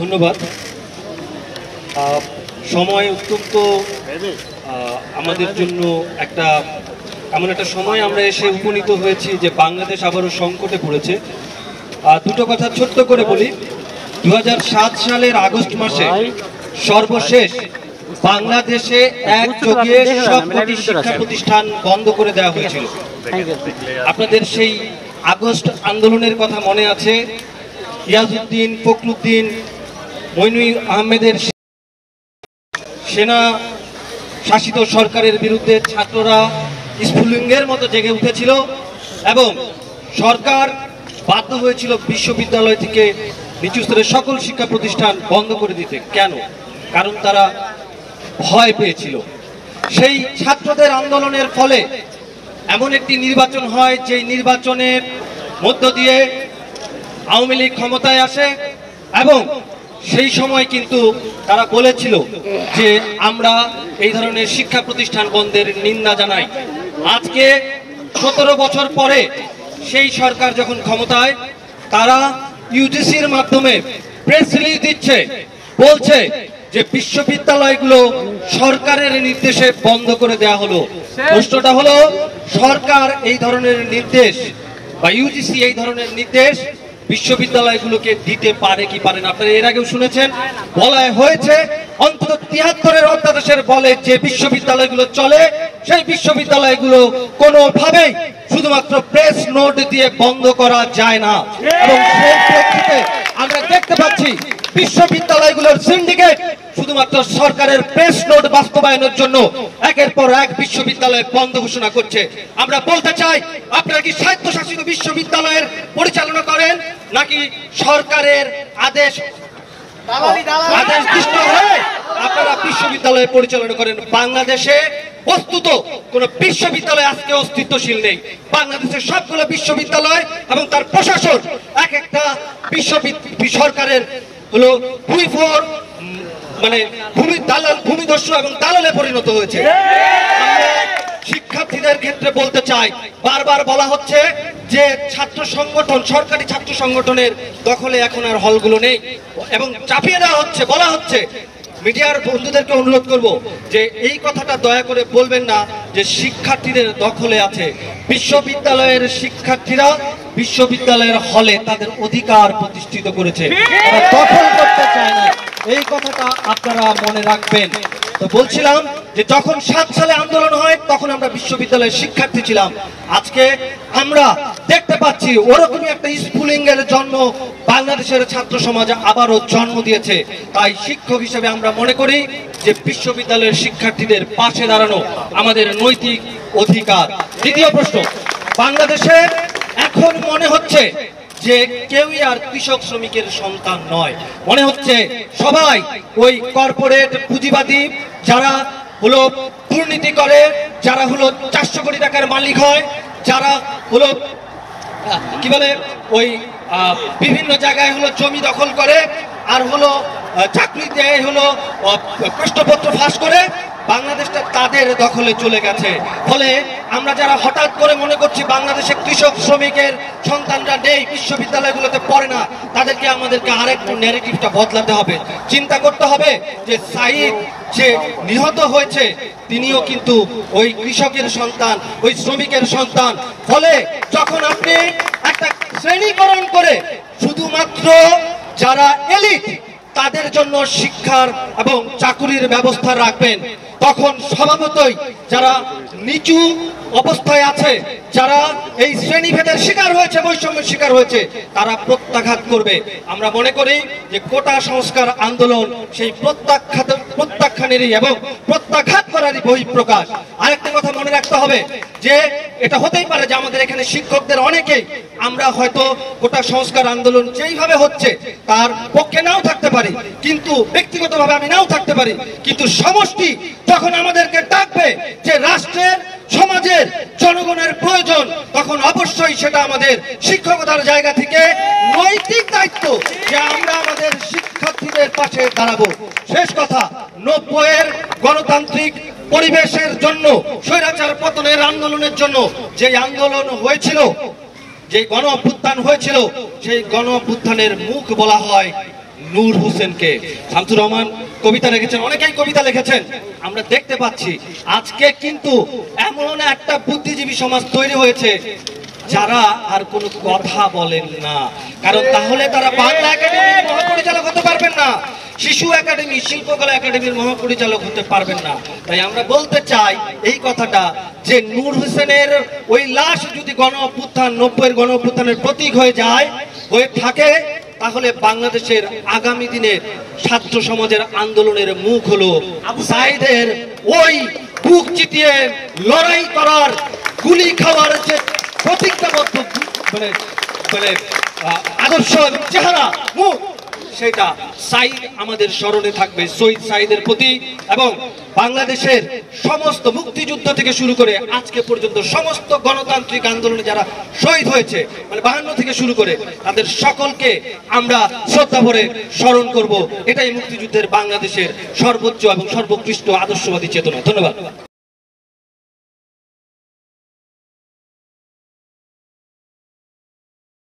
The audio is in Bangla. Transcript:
ধন্যবাদ। সময় অত্যন্ত আমাদের জন্য এমন একটা সময় আমরা এসে উপনীত হয়েছি যে বাংলাদেশ আবারও সংকটে পড়েছে। দুটো কথা ছোট্ট করে বলি। 2007 সালের আগস্ট মাসে সর্বশেষ বাংলাদেশে একযোগে সবকটি শিক্ষা প্রতিষ্ঠান বন্ধ করে দেওয়া হয়েছিল। আপনাদের সেই আগস্ট আন্দোলনের কথা মনে আছে? ইয়াজউদ্দিন, ফখরুদ্দিন, মইনুল আহমেদের সেনা শাসিত সরকারের বিরুদ্ধে ছাত্ররা স্ফুলিঙ্গের মতো জেগে উঠেছিল এবং সরকার বাধ্য হয়েছিল বিশ্ববিদ্যালয় থেকে নিচু স্তরের সকল শিক্ষা প্রতিষ্ঠান বন্ধ করে দিতে। কেন? কারণ তারা ভয় পেয়েছিল। সেই ছাত্রদের আন্দোলনের ফলে এমন একটি নির্বাচন হয়, যে নির্বাচনের মধ্য দিয়ে আওয়ামী লীগ ক্ষমতায় আসে এবং সেই সময় কিন্তু তারা বলেছিল যে আমরা এই ধরনের শিক্ষা প্রতিষ্ঠান বন্ধের নিন্দা জানাই। আজকে 17 বছর পরে সেই সরকার যখন ক্ষমতায়, তারা ইউজিসির মাধ্যমে প্রেস রিলিজ দিচ্ছে, বলছে যে বিশ্ববিদ্যালয়গুলো সরকারের নির্দেশে বন্ধ করে দেওয়া হলো। প্রশ্নটা হলো, সরকার এই ধরনের নির্দেশ বা ইউজিসি এই ধরনের নির্দেশ বিশ্ববিদ্যালয়গুলোকে দিতে পারে কি পারে না? আপনারা এর আগেও শুনেছেন, বলা হয়েছে অন্তত 73-এর অধ্যাদেশের বলে যে বিশ্ববিদ্যালয়গুলো চলে, সেই বিশ্ববিদ্যালয়গুলো কোনোভাবেই শুধুমাত্র প্রেস নোট দিয়ে বন্ধ করা যায় না। এবং সেই প্রেক্ষিতে আমরা দেখতে পাচ্ছি বিশ্ববিদ্যালয়গুলোর সিন্ডিকেট শুধুমাত্র সরকারের প্রেস নোট বাস্তবায়নের জন্য একের পর এক বিশ্ববিদ্যালয় বন্ধ ঘোষণা করছে। আমরা বলতে চাই, আপনারা কি স্বায়ত্তশাসিত বিশ্ববিদ্যালয়ের পরিচালনা করেন নাকি সরকারের আদেশ হয়ে আপনারা বিশ্ববিদ্যালয় পরিচালনা করেন? বাংলাদেশে বস্তুত কোন বিশ্ববিদ্যালয় আজকে অস্তিত্বশীল নেই। বাংলাদেশের সবগুলো বিশ্ববিদ্যালয় এবং তার প্রশাসন এক একটা সরকারের হলো ভূমিদস্যু এবং দালালে পরিণত হয়েছে। শিক্ষার্থীদের ক্ষেত্রে বলতে চাই, বারবার বলা হচ্ছে যে ছাত্র সংগঠন, সরকারি ছাত্র সংগঠনের দখলে এখন আর হলগুলো নেই এবং চাপিয়ে দেওয়া হচ্ছে, বলা হচ্ছে। মিডিয়ার বন্ধুদেরকে অনুরোধ করব যে এই কথাটা দয়া করে বলবেন না যে শিক্ষার্থীদের দখলে আছে। বিশ্ববিদ্যালয়ের শিক্ষার্থীরা বিশ্ববিদ্যালয়ের হলে তাদের অধিকার প্রতিষ্ঠিত করেছে, তারা দখল করতে চায় না। এই কথাটা আপনারা মনে রাখবেন। তো বলছিলাম যে যখন 7 সালে আন্দোলন হয় তখন আমরা বিশ্ববিদ্যালয়ের শিক্ষার্থী ছিলাম। আজকে আমরা দেখতে পাচ্ছি ওরকমই একটা স্ফুলিঙ্গের জন্ম বাংলাদেশের ছাত্র সমাজ আবারও জন্ম দিয়েছে। তাই শিক্ষক হিসেবে আমরা মনে করি যে বিশ্ববিদ্যালয়ের শিক্ষার্থীদের পাশে দাঁড়ানো আমাদের নৈতিক অধিকার। দ্বিতীয় প্রশ্ন, বাংলাদেশে এখন মনে হচ্ছে যে কেউই আর কৃষক শ্রমিকের সন্তান নয়। মনে হচ্ছে সবাই ওই কর্পোরেট পুঁজিবাদী, যারা হলো দুর্নীতি করে, যারা হলো 400 কোটি টাকার মালিক হয়, যারা হলো কি বলে ওই বিভিন্ন জায়গায় হলো জমি দখল করে আর হলো চাকরি দেয়, হলো প্রশ্নপত্র ফাঁস করে, বাংলাদেশটা তাদের দখলে চলে গেছে। ফলে আমরা যারা হঠাৎ করে মনে করছি বাংলাদেশে কৃষক শ্রমিকের সন্তানরা নেই, বিশ্ববিদ্যালয়গুলোতে পড়ে না, তাদেরকে আমাদেরকে আরেকটু ন্যারেটিভটা বদলাতে হবে। চিন্তা করতে হবে যে সাইদ যে নিহত হয়েছে তিনিও কিন্তু ওই কৃষকের সন্তান, ওই শ্রমিকের সন্তান। ফলে যখন আপনি একটা শ্রেণীকরণ করে শুধুমাত্র যারা এলিট তাদের জন্য শিক্ষার এবং চাকুরির ব্যবস্থা রাখবেন, তখন স্বভাবতই যারা নিচু অবস্থায় আছে, যারা এই শ্রেণীভেদের শিকার হয়েছে, বৈষম্যের শিকার হয়েছে, তারা প্রত্যাঘাত করবে। আমরা মনে করি যে কোটা সংস্কার আন্দোলন সেই প্রত্যাখ্যানেরই এবং প্রত্যাঘাত করারই বহিঃপ্রকাশ। আরেকটা কথা মনে রাখতে হবে যে এটা হতেই পারে যে আমাদের এখানে শিক্ষকদের অনেকেই আমরা হয়তো কোটা সংস্কার আন্দোলন যেইভাবে হচ্ছে তার পক্ষে নাও থাকতে পারি, কিন্তু ব্যক্তিগতভাবে আমি নাও থাকতে পারি, কিন্তু সমষ্টি যখন আমাদেরকে ডাকবে যে রাষ্ট্রের, সমাজের, জনগণের প্রয়োজন, তখন অবশ্যই সেটা আমাদের শিক্ষকতার জায়গা থেকে নৈতিক দায়িত্ব যে আমরা আমাদের শিক্ষার্থীদের পাশে দাঁড়াবো। শেষ কথা, 90-এর গণতান্ত্রিক পরিবেশের জন্য, স্বৈরাচার পতনের আন্দোলনের জন্য যে আন্দোলন হয়েছিল, যে গণ অভ্যুত্থান হয়েছিল, সেই গণ অভ্যুত্থানের মুখ বলা হয় নূর হোসেনকে। শামসুর রহমান কবিতা লিখেছেন, অনেকেই কবিতা লিখেছেন। আমরা দেখতে পাচ্ছি আজকে কিন্তু এমন একটা বুদ্ধিজীবী সমাজ তৈরি হয়েছে যারা আর কোনো কথা বলেন না, কারণ তাহলে তারা বাংলা একাডেমির মহাপরিচালক হতে পারবেন না, শিশু একাডেমি, শিল্পকলা একাডেমির মহাপরিচালক হতে পারবেন না। তাই আমরা বলতে চাই এই কথাটা যে নূর হোসেনের ওই লাশ যদি গণ অভ্যুত্থান 90-এর গণ অভ্যুত্থানের প্রতীক হয়ে যায়, হয়ে থাকে, তাহলে বাংলাদেশের আগামী দিনের ছাত্র সমাজের আন্দোলনের মুখ হলো আবু সাঈদের ওই বুক চিতিয়ে লড়াই করার, গুলি খাওয়ার যে প্রতিজ্ঞাবদ্ধ মানে মানে আদর্শ এবং চেহারা, মুখ, সেটা সাঈদ আমাদের স্মরণে থাকবে, শহীদ সাঈদের প্রতি। এবং বাংলাদেশের সমস্ত মুক্তিযুদ্ধ থেকে শুরু করে আজকে পর্যন্ত সমস্ত গণতান্ত্রিক আন্দোলনে যারা শহীদ হয়েছে, মানে 52 থেকে শুরু করে, তাদের সকলকে আমরা শ্রদ্ধা ভরে স্মরণ করব। এটাই মুক্তিযুদ্ধের বাংলাদেশের সর্বোচ্চ এবং সর্বোৎকৃষ্ট আদর্শবাদী চেতনা। ধন্যবাদ।